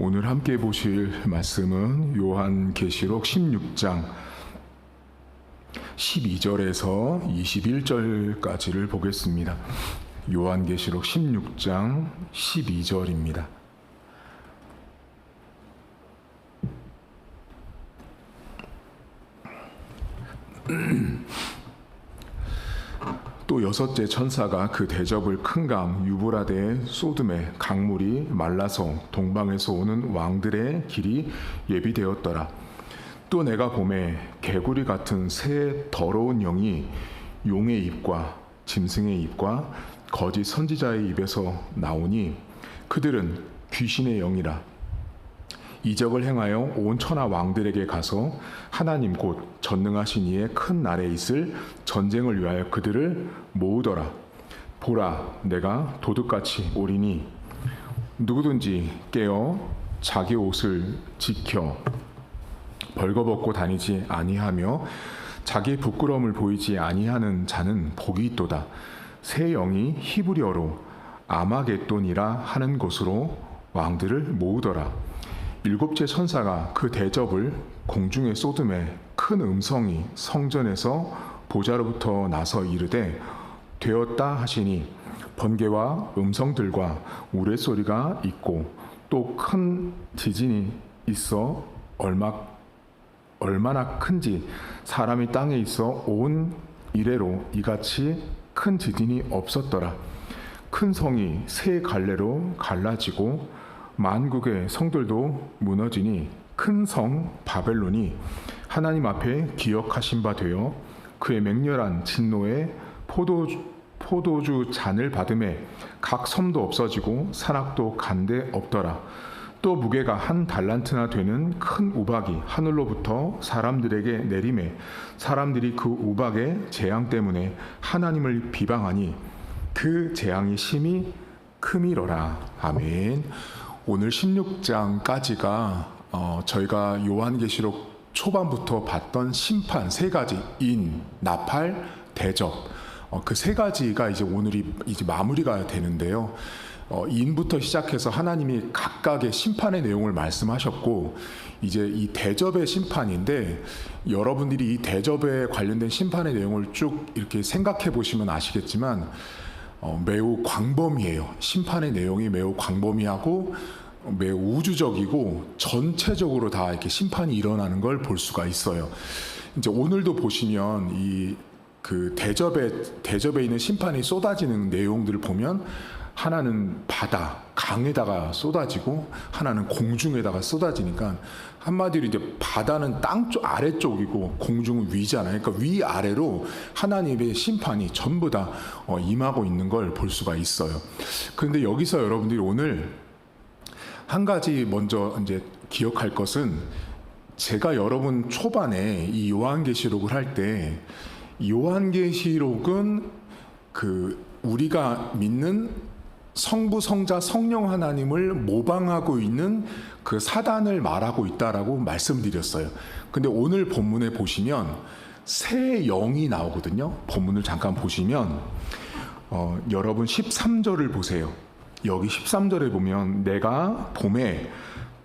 오늘 함께 보실 말씀은 요한계시록 16장 12절에서 21절까지를 보겠습니다. 요한계시록 16장 12절입니다. 또 여섯째 천사가 그 대접을 큰 강 유브라데에 쏟음에 강물이 말라서 동방에서 오는 왕들의 길이 예비되었더라. 또 내가 보매 개구리 같은 새 더러운 영이 용의 입과 짐승의 입과 거짓 선지자의 입에서 나오니 그들은 귀신의 영이라. 이적을 행하여 온 천하 왕들에게 가서 하나님 곧 전능하신 이의 큰 날에 있을 전쟁을 위하여 그들을 모으더라. 보라, 내가 도둑같이 오리니 누구든지 깨어 자기 옷을 지켜 벌거벗고 다니지 아니하며 자기 부끄러움을 보이지 아니하는 자는 복이 있도다. 새 영이 히브리어로 아마겟돈이라 하는 곳으로 왕들을 모으더라. 일곱째 천사가 그 대접을 공중에 쏟음에 큰 음성이 성전에서 보좌로부터 나서 이르되 되었다 하시니 번개와 음성들과 우레소리가 있고 또 큰 지진이 있어 얼마나 큰지 사람이 땅에 있어 온 이래로 이같이 큰 지진이 없었더라. 큰 성이 세 갈래로 갈라지고 만국의 성들도 무너지니 큰 성 바벨론이 하나님 앞에 기억하신 바 되어 그의 맹렬한 진노에 포도주 잔을 받음에 각 섬도 없어지고 산악도 간데 없더라. 또 무게가 한 달란트나 되는 큰 우박이 하늘로부터 사람들에게 내림에 사람들이 그 우박의 재앙 때문에 하나님을 비방하니 그 재앙이 심히 크미러라. 아멘. 오늘 16장까지가 저희가 요한계시록 초반부터 봤던 심판 세 가지, 인, 나팔, 대접, 그 세 가지가 이제 오늘이 이제 마무리가 되는데요. 인부터 시작해서 하나님이 각각의 심판의 내용을 말씀하셨고, 이제 이 대접의 심판인데, 여러분들이 이 대접에 관련된 심판의 내용을 쭉 이렇게 생각해 보시면 아시겠지만 매우 광범위해요. 심판의 내용이 매우 광범위하고 매우 우주적이고 전체적으로 다 이렇게 심판이 일어나는 걸 볼 수가 있어요. 이제 오늘도 보시면 이 그 대접에 있는 심판이 쏟아지는 내용들을 보면 하나는 바다, 강에다가 쏟아지고 하나는 공중에다가 쏟아지니까 한마디로 이제 바다는 땅쪽 아래쪽이고 공중은 위잖아요. 그러니까 위아래로 하나님의 심판이 전부 다 임하고 있는 걸 볼 수가 있어요. 그런데 여기서 여러분들이 오늘 한 가지 먼저 이제 기억할 것은 제가 여러분 초반에 이 요한계시록을 할 때 요한계시록은 그 우리가 믿는 성부, 성자, 성령 하나님을 모방하고 있는 그 사단을 말하고 있다라고 말씀드렸어요. 근데 오늘 본문에 보시면 새 영이 나오거든요. 본문을 잠깐 보시면 여러분 13절을 보세요. 여기 13절에 보면 내가 봄에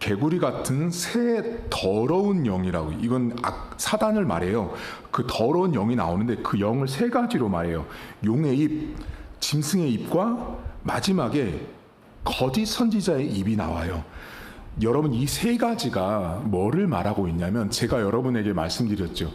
개구리 같은 새 더러운 영이라고, 이건 사단을 말해요. 그 더러운 영이 나오는데 그 영을 세 가지로 말해요. 용의 입, 짐승의 입과 마지막에 거짓 선지자의 입이 나와요. 여러분 이 세 가지가 뭐를 말하고 있냐면 제가 여러분에게 말씀드렸죠.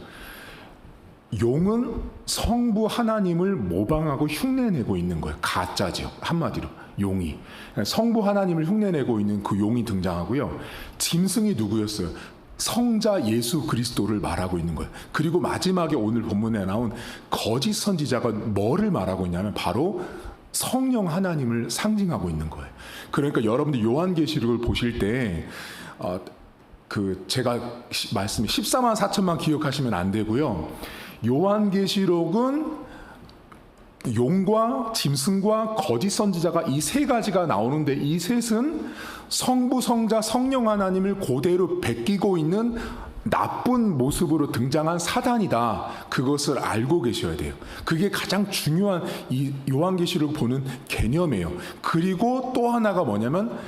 용은 성부 하나님을 모방하고 흉내내고 있는 거예요. 가짜죠. 한마디로 용이 성부 하나님을 흉내내고 있는 그 용이 등장하고요. 짐승이 누구였어요? 성자 예수 그리스도를 말하고 있는 거예요. 그리고 마지막에 오늘 본문에 나온 거짓 선지자가 뭐를 말하고 있냐면 바로 성령 하나님을 상징하고 있는 거예요. 그러니까 여러분들 요한계시록을 보실 때 제가 말씀 14만 4천만 기억하시면 안 되고요. 요한계시록은 용과 짐승과 거짓 선지자가 이 세 가지가 나오는데 이 셋은 성부, 성자, 성령 하나님을 그대로 베끼고 있는 나쁜 모습으로 등장한 사단이다. 그것을 알고 계셔야 돼요. 그게 가장 중요한 이 요한계시록을 보는 개념이에요. 그리고 또 하나가 뭐냐면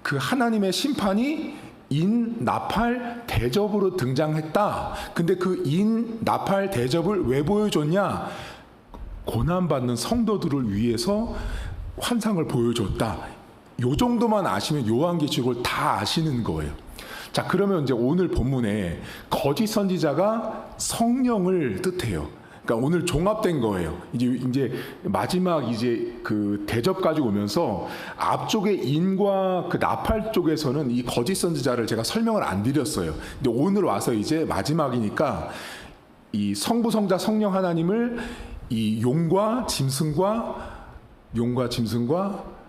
그 하나님의 심판이 인나팔 대접으로 등장했다. 근데 그 인나팔 대접을 왜 보여줬냐? 고난받는 성도들을 위해서 환상을 보여줬다. 요 정도만 아시면 요한계시록을 다 아시는 거예요. 자, 그러면 이제 오늘 본문에 거짓 선지자가 성령을 뜻해요. 그러니까 오늘 종합된 거예요. 이제 마지막 그 대접 가지고 오면서 앞쪽에 인과 그 나팔 쪽에서는 이 거짓 선지자를 제가 설명을 안 드렸어요. 근데 오늘 와서 이제 마지막이니까 이 성부 성자 성령 하나님을 이 용과 짐승과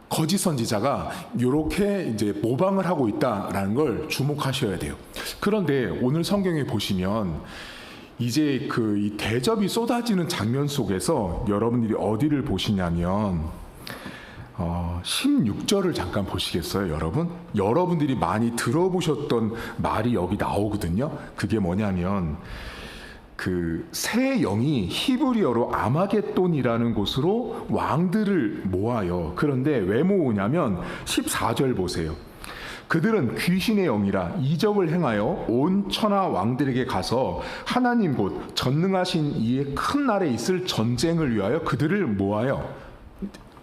거짓 선지자가 이렇게 이제 모방을 하고 있다라는 걸 주목하셔야 돼요. 그런데 오늘 성경에 보시면 이제 이 대접이 쏟아지는 장면 속에서 여러분들이 어디를 보시냐면 16절을 잠깐 보시겠어요, 여러분? 여러분들이 많이 들어보셨던 말이 여기 나오거든요. 그게 뭐냐면 그 새 영이 히브리어로 아마겟돈이라는 곳으로 왕들을 모아요. 그런데 왜 모으냐면 14절 보세요. 그들은 귀신의 영이라 이적을 행하여 온 천하 왕들에게 가서 하나님 곧 전능하신 이의 큰 날에 있을 전쟁을 위하여 그들을 모아요.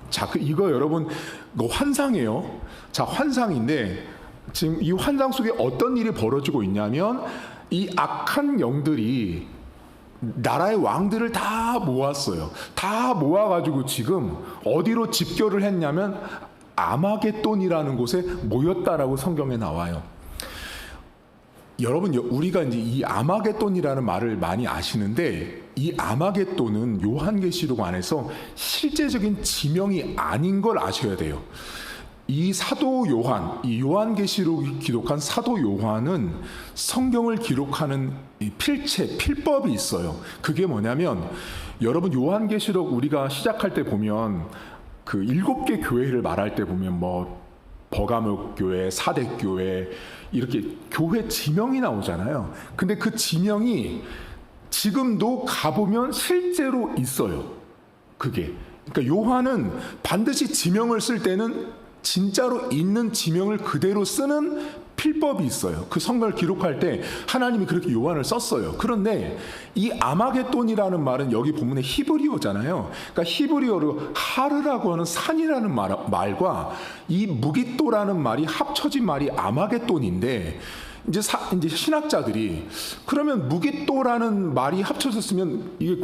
자, 이거 여러분 이거 환상이에요. 자, 환상인데 지금 이 환상 속에 어떤 일이 벌어지고 있냐면 이 악한 영들이 나라의 왕들을 다 모았어요. 다 모아가지고 지금 어디로 집결을 했냐면 아마겟돈이라는 곳에 모였다라고 성경에 나와요. 여러분, 우리가 이제 이 아마겟돈이라는 말을 많이 아시는데 이 아마겟돈은 요한계시록 안에서 실제적인 지명이 아닌 걸 아셔야 돼요. 이 사도 요한, 이 요한계시록이 기록한 사도 요한은 성경을 기록하는 이 필법이 있어요. 그게 뭐냐면 여러분 요한계시록 우리가 시작할 때 보면 그 7개 교회를 말할 때 보면 뭐 버가모 교회, 사대 교회 이렇게 교회 지명이 나오잖아요. 근데 그 지명이 지금도 가보면 실제로 있어요. 그게. 그러니까 요한은 반드시 지명을 쓸 때는 진짜로 있는 지명을 그대로 쓰는 필법이 있어요. 그 성경을 기록할 때 하나님이 그렇게 요한을 썼어요. 그런데 이 아마겟돈이라는 말은 여기 본문에 히브리어잖아요. 그러니까 히브리어로 하르라고 하는 산이라는 말과 이 무깃도라는 말이 합쳐진 말이 아마겟돈인데 이제 신학자들이 그러면 무깃도라는 말이 합쳐졌으면 이게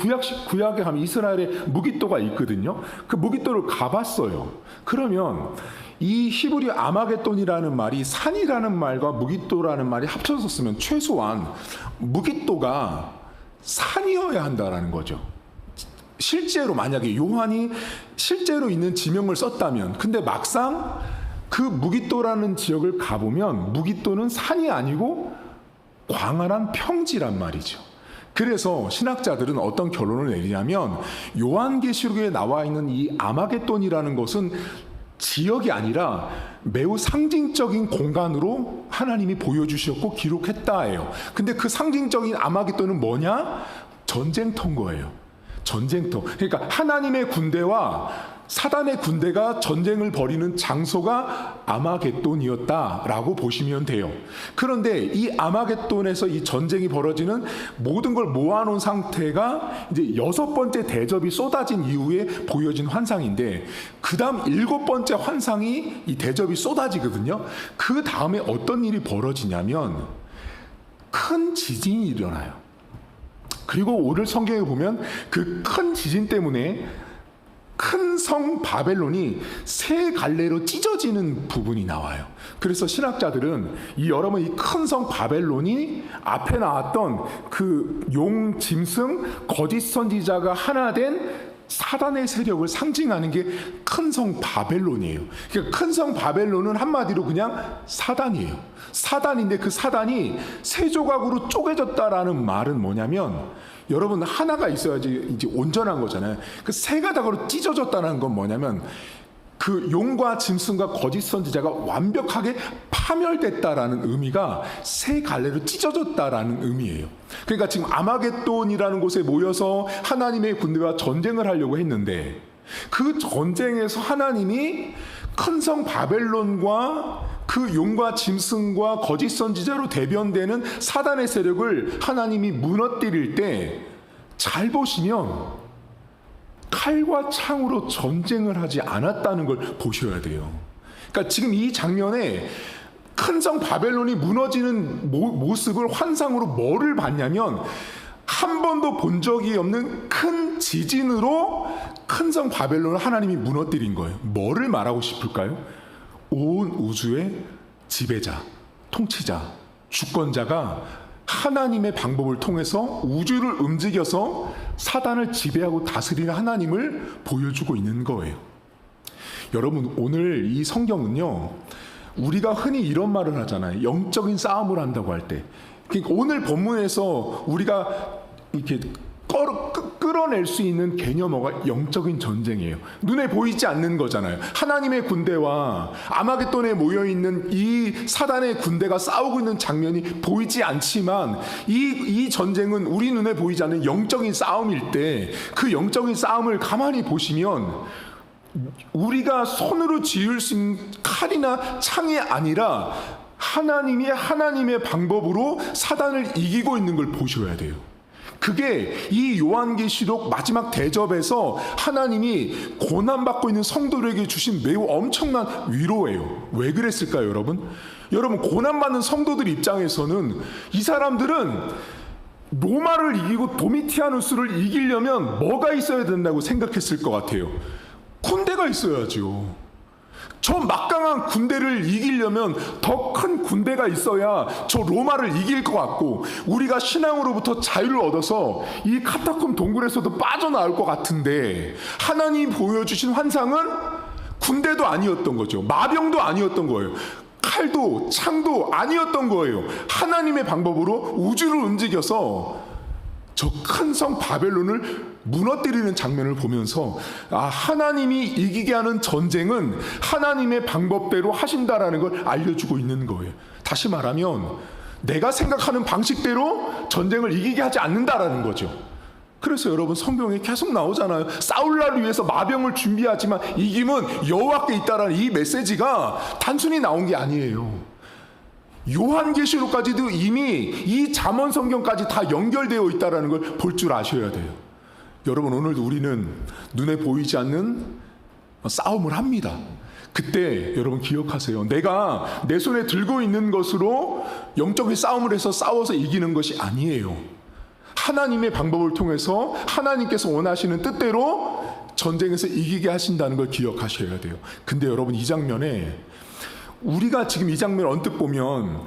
구약에 가면 이스라엘에 무깃도가 있거든요. 그 무깃도를 가봤어요. 그러면 이 히브리 아마겟돈이라는 말이 산이라는 말과 무깃도라는 말이 합쳐졌으면 최소한 무깃도가 산이어야 한다라는 거죠. 실제로 만약에 요한이 실제로 있는 지명을 썼다면, 근데 막상 그 무깃도라는 지역을 가보면 무깃도는 산이 아니고 광활한 평지란 말이죠. 그래서 신학자들은 어떤 결론을 내리냐면 요한계시록에 나와 있는 이 아마겟돈이라는 것은 지역이 아니라 매우 상징적인 공간으로 하나님이 보여주셨고 기록했다예요. 근데 그 상징적인 아마겟돈은 뭐냐? 전쟁터인 거예요. 전쟁터. 그러니까 하나님의 군대와 사단의 군대가 전쟁을 벌이는 장소가 아마겟돈이었다라고 보시면 돼요. 그런데 이 아마겟돈에서 이 전쟁이 벌어지는 모든 걸 모아놓은 상태가 이제 6번째 대접이 쏟아진 이후에 보여진 환상인데 그 다음 7번째 환상이 이 대접이 쏟아지거든요. 그 다음에 어떤 일이 벌어지냐면 큰 지진이 일어나요. 그리고 오늘 성경에 보면 그 큰 지진 때문에 큰 성 바벨론이 세 갈래로 찢어지는 부분이 나와요. 그래서 신학자들은 여러분 이 큰 성 바벨론이 앞에 나왔던 그 용, 짐승, 거짓 선지자가 하나 된 사단의 세력을 상징하는 게 큰 성 바벨론이에요. 그러니까 큰 성 바벨론은 한마디로 그냥 사단이에요. 사단인데 그 사단이 세 조각으로 쪼개졌다라는 말은 뭐냐면 여러분 하나가 있어야지 이제 온전한 거잖아요. 그 세 가닥으로 찢어졌다는 건 뭐냐면 그 용과 짐승과 거짓 선지자가 완벽하게 파멸됐다라는 의미가 세 갈래로 찢어졌다라는 의미예요. 그러니까 지금 아마겟돈이라는 곳에 모여서 하나님의 군대와 전쟁을 하려고 했는데 그 전쟁에서 하나님이 큰 성 바벨론과 그 용과 짐승과 거짓 선지자로 대변되는 사단의 세력을 하나님이 무너뜨릴 때 잘 보시면 칼과 창으로 전쟁을 하지 않았다는 걸 보셔야 돼요. 그러니까 지금 이 장면에 큰 성 바벨론이 무너지는 모습을 환상으로 뭐를 봤냐면, 한 번도 본 적이 없는 큰 지진으로 큰 성 바벨론을 하나님이 무너뜨린 거예요. 뭐를 말하고 싶을까요? 온 우주의 지배자, 통치자, 주권자가 하나님의 방법을 통해서 우주를 움직여서 사단을 지배하고 다스리는 하나님을 보여주고 있는 거예요. 여러분, 오늘 이 성경은요, 우리가 흔히 이런 말을 하잖아요. 영적인 싸움을 한다고 할 때. 그러니까 오늘 본문에서 우리가 이렇게 끌어낼 수 있는 개념어가 영적인 전쟁이에요. 눈에 보이지 않는 거잖아요. 하나님의 군대와 아마겟돈에 모여있는 이 사단의 군대가 싸우고 있는 장면이 보이지 않지만, 이 전쟁은 우리 눈에 보이지 않는 영적인 싸움일 때, 그 영적인 싸움을 가만히 보시면 우리가 손으로 쥐을 수 있는 칼이나 창이 아니라 하나님의 방법으로 사단을 이기고 있는 걸 보셔야 돼요. 그게 이 요한계시록 마지막 대접에서 하나님이 고난받고 있는 성도들에게 주신 매우 엄청난 위로예요. 왜 그랬을까요, 여러분? 여러분, 고난받는 성도들 입장에서는 이 사람들은 로마를 이기고 도미티아누스를 이기려면 뭐가 있어야 된다고 생각했을 것 같아요? 군대가 있어야죠. 저 막강한 군대를 이기려면 더 큰 군대가 있어야 저 로마를 이길 것 같고, 우리가 신앙으로부터 자유를 얻어서 이 카타콤 동굴에서도 빠져나올 것 같은데, 하나님이 보여주신 환상은 군대도 아니었던 거죠. 마병도 아니었던 거예요. 칼도 창도 아니었던 거예요. 하나님의 방법으로 우주를 움직여서 저 큰 성 바벨론을 무너뜨리는 장면을 보면서, 하나님이 이기게 하는 전쟁은 하나님의 방법대로 하신다라는 걸 알려주고 있는 거예요. 다시 말하면 내가 생각하는 방식대로 전쟁을 이기게 하지 않는다라는 거죠. 그래서 여러분, 성경에 계속 나오잖아요. 싸울 날 위해서 마병을 준비하지만 이김은 여호와께 있다라는 이 메시지가 단순히 나온 게 아니에요. 요한계시록까지도 이미 이 잠언 성경까지 다 연결되어 있다는 걸 볼 줄 아셔야 돼요. 여러분, 오늘도 우리는 눈에 보이지 않는 싸움을 합니다. 그때 여러분 기억하세요. 내가 내 손에 들고 있는 것으로 영적인 싸움을 해서 싸워서 이기는 것이 아니에요. 하나님의 방법을 통해서 하나님께서 원하시는 뜻대로 전쟁에서 이기게 하신다는 걸 기억하셔야 돼요. 근데 여러분, 이 장면에 우리가 지금 이 장면을 언뜻 보면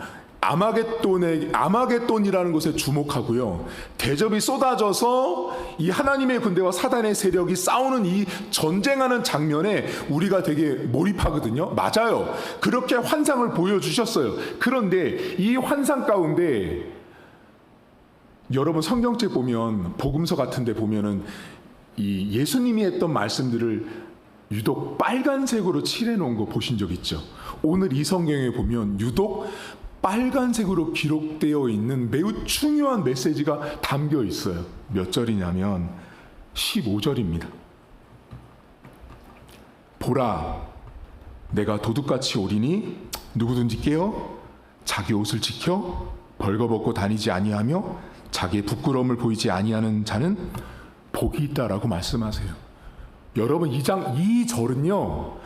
아마겟돈이라는 곳에 주목하고요, 대접이 쏟아져서 이 하나님의 군대와 사단의 세력이 싸우는 이 전쟁하는 장면에 우리가 되게 몰입하거든요. 맞아요. 그렇게 환상을 보여주셨어요. 그런데 이 환상 가운데 여러분, 성경책 보면, 복음서 같은 데 보면은 이 예수님이 했던 말씀들을 유독 빨간색으로 칠해 놓은 거 보신 적 있죠? 오늘 이 성경에 보면 유독 빨간색으로 기록되어 있는 매우 중요한 메시지가 담겨 있어요. 몇 절이냐면 15절입니다. 보라, 내가 도둑같이 오리니 누구든지 깨어 자기 옷을 지켜 벌거벗고 다니지 아니하며 자기의 부끄러움을 보이지 아니하는 자는 복이 있다라고 말씀하세요. 여러분, 이 절은요,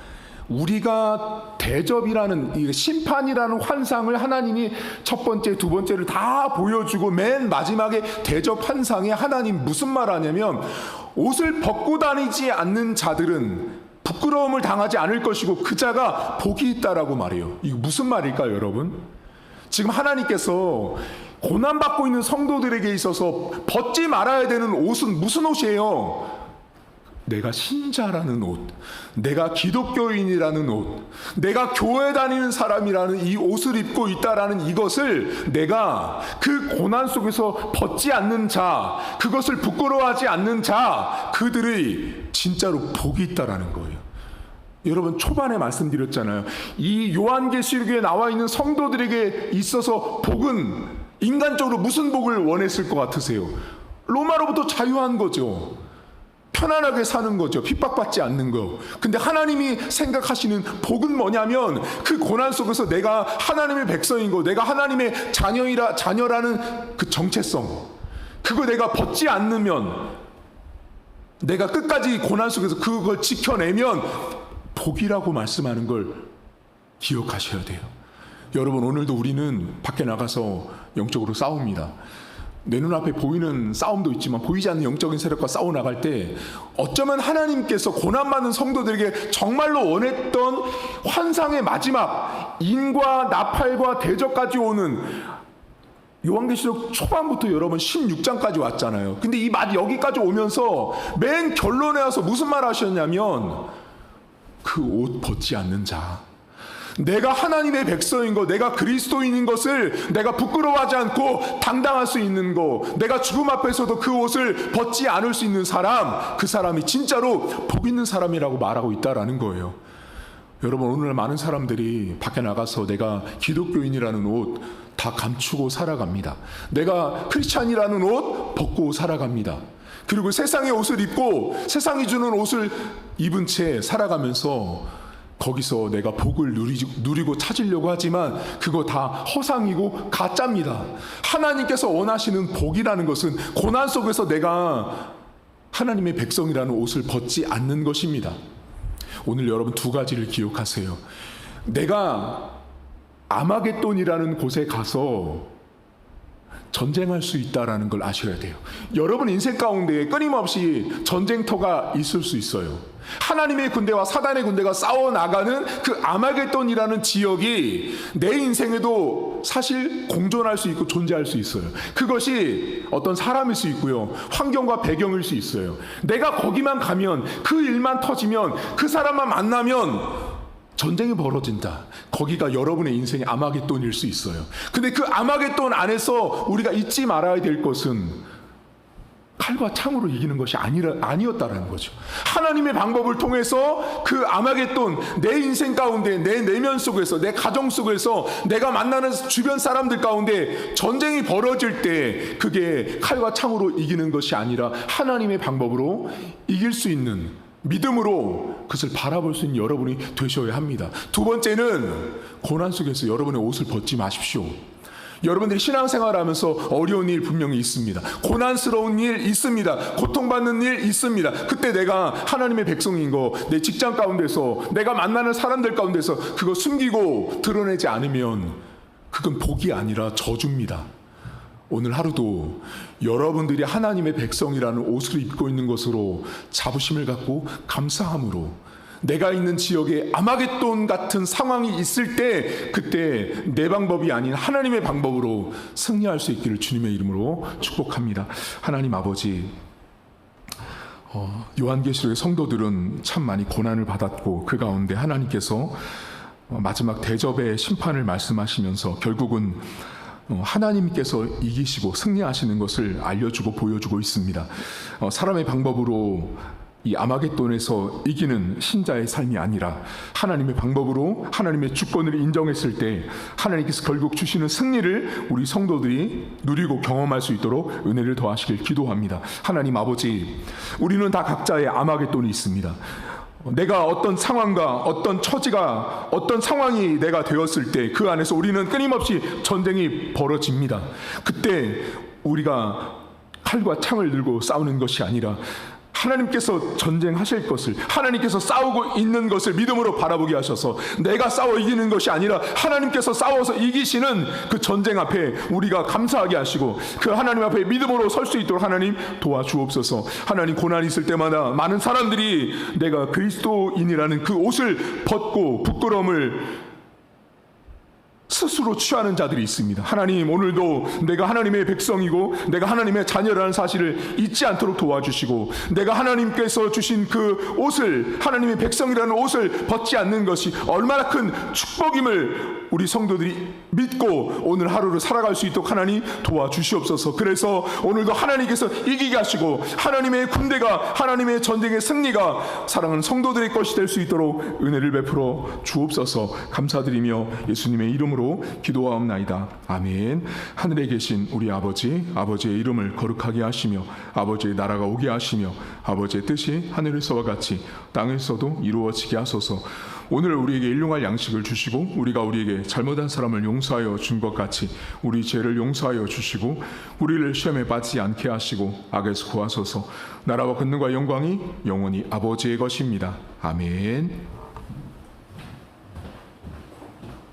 우리가 대접이라는, 심판이라는 환상을 하나님이 첫 번째, 두 번째를 다 보여주고 맨 마지막에 대접 환상에 하나님 무슨 말 하냐면, 옷을 벗고 다니지 않는 자들은 부끄러움을 당하지 않을 것이고 그 자가 복이 있다라고 말해요. 이거 무슨 말일까요, 여러분? 지금 하나님께서 고난받고 있는 성도들에게 있어서 벗지 말아야 되는 옷은 무슨 옷이에요? 내가 신자라는 옷, 내가 기독교인이라는 옷, 내가 교회 다니는 사람이라는 이 옷을 입고 있다라는 이것을 내가 그 고난 속에서 벗지 않는 자, 그것을 부끄러워하지 않는 자, 그들의 진짜로 복이 있다라는 거예요. 여러분, 초반에 말씀드렸잖아요. 이 요한계시록에 나와 있는 성도들에게 있어서 복은 인간적으로 무슨 복을 원했을 것 같으세요? 로마로부터 자유한 거죠. 편안하게 사는 거죠. 핍박받지 않는 거. 근데 하나님이 생각하시는 복은 뭐냐면 그 고난 속에서 내가 하나님의 백성인 거, 내가 하나님의 자녀라는 그 정체성, 그거 내가 벗지 않으면, 내가 끝까지 고난 속에서 그걸 지켜내면 복이라고 말씀하는 걸 기억하셔야 돼요. 여러분, 오늘도 우리는 밖에 나가서 영적으로 싸웁니다. 내 눈앞에 보이는 싸움도 있지만 보이지 않는 영적인 세력과 싸워 나갈 때 어쩌면 하나님께서 고난받는 성도들에게 정말로 원했던 환상의 마지막, 인과 나팔과 대적까지 오는, 요한계시록 초반부터 여러분 16장까지 왔잖아요. 근데 이 말 여기까지 오면서 맨 결론에 와서 무슨 말 하셨냐면 그 옷 벗지 않는 자, 내가 하나님의 백성인 거, 내가 그리스도인인 것을 내가 부끄러워하지 않고 당당할 수 있는 거, 내가 죽음 앞에서도 그 옷을 벗지 않을 수 있는 사람, 그 사람이 진짜로 복 있는 사람이라고 말하고 있다라는 거예요. 여러분, 오늘 많은 사람들이 밖에 나가서 내가 기독교인이라는 옷 다 감추고 살아갑니다. 내가 크리스찬이라는 옷 벗고 살아갑니다. 그리고 세상의 옷을 입고 세상이 주는 옷을 입은 채 살아가면서 거기서 내가 복을 누리고 찾으려고 하지만 그거 다 허상이고 가짜입니다. 하나님께서 원하시는 복이라는 것은 고난 속에서 내가 하나님의 백성이라는 옷을 벗지 않는 것입니다. 오늘 여러분 두 가지를 기억하세요. 내가 아마겟돈이라는 곳에 가서 전쟁할 수 있다라는 걸 아셔야 돼요. 여러분 인생 가운데 끊임없이 전쟁터가 있을 수 있어요. 하나님의 군대와 사단의 군대가 싸워나가는 그 아마겟돈이라는 지역이 내 인생에도 사실 공존할 수 있고 존재할 수 있어요. 그것이 어떤 사람일 수 있고요, 환경과 배경일 수 있어요. 내가 거기만 가면, 그 일만 터지면, 그 사람만 만나면 전쟁이 벌어진다. 거기가 여러분의 인생의 아마겟돈일 수 있어요. 근데 그 아마겟돈 안에서 우리가 잊지 말아야 될 것은 칼과 창으로 이기는 것이 아니었다라는 거죠. 하나님의 방법을 통해서 그 아마겟돈, 내 인생 가운데, 내 내면 속에서, 내 가정 속에서, 내가 만나는 주변 사람들 가운데 전쟁이 벌어질 때 그게 칼과 창으로 이기는 것이 아니라 하나님의 방법으로 이길 수 있는, 믿음으로 그것을 바라볼 수 있는 여러분이 되셔야 합니다. 두 번째는 고난 속에서 여러분의 옷을 벗지 마십시오. 여러분들이 신앙생활을 하면서 어려운 일 분명히 있습니다. 고난스러운 일 있습니다. 고통받는 일 있습니다. 그때 내가 하나님의 백성인 거, 내 직장 가운데서, 내가 만나는 사람들 가운데서 그거 숨기고 드러내지 않으면 그건 복이 아니라 저주입니다. 오늘 하루도 여러분들이 하나님의 백성이라는 옷을 입고 있는 것으로 자부심을 갖고 감사함으로, 내가 있는 지역에 아마겟돈 같은 상황이 있을 때 그때 내 방법이 아닌 하나님의 방법으로 승리할 수 있기를 주님의 이름으로 축복합니다. 하나님 아버지, 요한계시록의 성도들은 참 많이 고난을 받았고 그 가운데 하나님께서 마지막 대접의 심판을 말씀하시면서 결국은 하나님께서 이기시고 승리하시는 것을 알려주고 보여주고 있습니다. 사람의 방법으로 이 아마겟돈에서 이기는 신자의 삶이 아니라 하나님의 방법으로 하나님의 주권을 인정했을 때 하나님께서 결국 주시는 승리를 우리 성도들이 누리고 경험할 수 있도록 은혜를 더하시길 기도합니다. 하나님 아버지, 우리는 다 각자의 아마겟돈이 있습니다. 내가 어떤 상황과 어떤 처지가, 어떤 상황이 내가 되었을 때 그 안에서 우리는 끊임없이 전쟁이 벌어집니다. 그때 우리가 칼과 창을 들고 싸우는 것이 아니라 하나님께서 전쟁하실 것을, 하나님께서 싸우고 있는 것을 믿음으로 바라보게 하셔서 내가 싸워 이기는 것이 아니라 하나님께서 싸워서 이기시는 그 전쟁 앞에 우리가 감사하게 하시고 그 하나님 앞에 믿음으로 설 수 있도록 하나님 도와주옵소서. 하나님, 고난이 있을 때마다 많은 사람들이 내가 그리스도인이라는 그 옷을 벗고 부끄러움을 스스로 취하는 자들이 있습니다. 하나님, 오늘도 내가 하나님의 백성이고 내가 하나님의 자녀라는 사실을 잊지 않도록 도와주시고, 내가 하나님께서 주신 그 옷을, 하나님의 백성이라는 옷을 벗지 않는 것이 얼마나 큰 축복임을 우리 성도들이 믿고 오늘 하루를 살아갈 수 있도록 하나님 도와주시옵소서. 그래서 오늘도 하나님께서 이기게 하시고 하나님의 군대가, 하나님의 전쟁의 승리가 사랑하는 성도들의 것이 될 수 있도록 은혜를 베풀어 주옵소서. 감사드리며 예수님의 이름으로 기도하옵나이다. 아멘. 하늘에 계신 우리 아버지, 아버지의 이름을 거룩하게 하시며 아버지의 나라가 오게 하시며 아버지의 뜻이 하늘에서와 같이 땅에서도 이루어지게 하소서. 오늘 우리에게 일용할 양식을 주시고 우리가 우리에게 잘못한 사람을 용서하여 준 것 같이 우리 죄를 용서하여 주시고 우리를 시험에 빠지지 않게 하시고 악에서 구하소서. 나라와 권능과 영광이 영원히 아버지의 것입니다. 아멘.